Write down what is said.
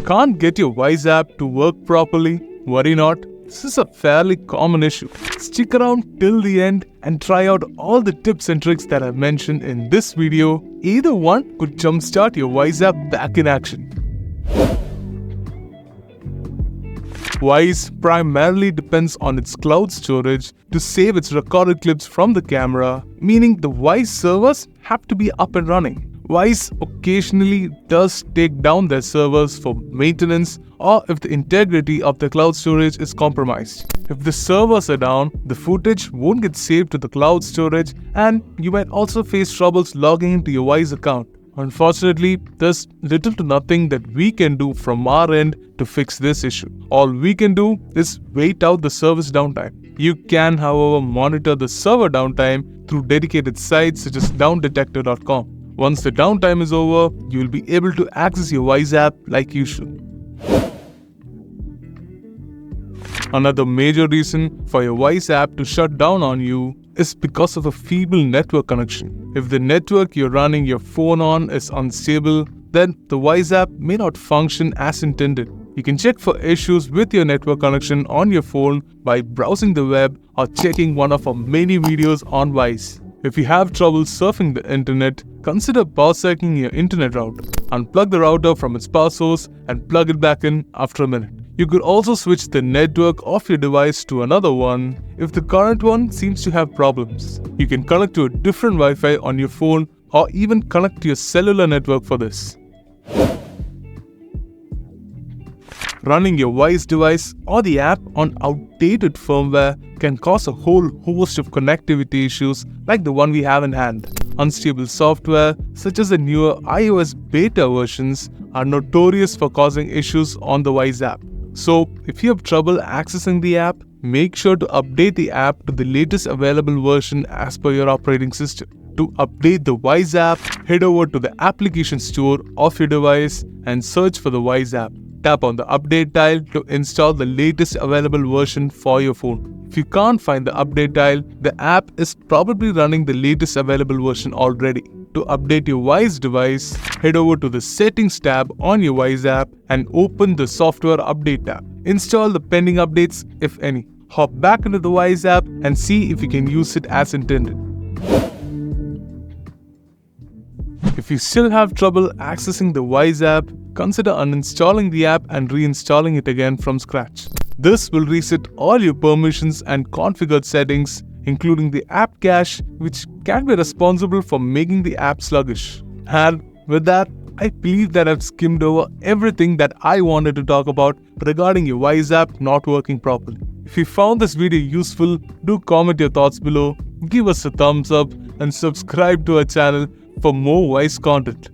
Can't get your Wyze app to work properly? Worry not. This is a fairly common issue. Stick around till the end and try out all the tips and tricks that I've mentioned in this video. Either one could jumpstart your Wyze app back in action. Wyze primarily depends on its cloud storage to save its recorded clips from the camera, meaning the Wyze servers have to be up and running. Wyze occasionally does take down their servers for maintenance or if the integrity of the cloud storage is compromised. If the servers are down, the footage won't get saved to the cloud storage and you might also face troubles logging into your Wyze account. Unfortunately, there's little to nothing that we can do from our end to fix this issue. All we can do is wait out the service downtime. You can, however, monitor the server downtime through dedicated sites such as downdetector.com. Once the downtime is over, you will be able to access your Wyze app like usual. Another major reason for your Wyze app to shut down on you is because of a feeble network connection. If the network you're running your phone on is unstable, then the Wyze app may not function as intended. You can check for issues with your network connection on your phone by browsing the web or checking one of our many videos on Wyze. If you have trouble surfing the internet, consider power cycling your internet router. Unplug the router from its power source and plug it back in after a minute. You could also switch the network of your device to another one if the current one seems to have problems. You can connect to a different Wi-Fi on your phone or even connect to your cellular network for this. Running your Wyze device or the app on outdated firmware can cause a whole host of connectivity issues like the one we have in hand. Unstable software, such as the newer iOS beta versions, are notorious for causing issues on the Wyze app. So, if you have trouble accessing the app, make sure to update the app to the latest available version as per your operating system. To update the Wyze app, head over to the application store of your device and search for the Wyze app. Tap on the update tile to install the latest available version for your phone. If you can't find the update tile, the app is probably running the latest available version already. To update your Wyze device, head over to the Settings tab on your Wyze app and open the Software Update tab. Install the pending updates, if any. Hop back into the Wyze app and see if you can use it as intended. If you still have trouble accessing the Wyze app, consider uninstalling the app and reinstalling it again from scratch. This will reset all your permissions and configured settings, including the app cache, which can be responsible for making the app sluggish. And with that, I believe that I've skimmed over everything that I wanted to talk about regarding your Wyze app not working properly. If you found this video useful, do comment your thoughts below, give us a thumbs up and subscribe to our channel for more Wyze content.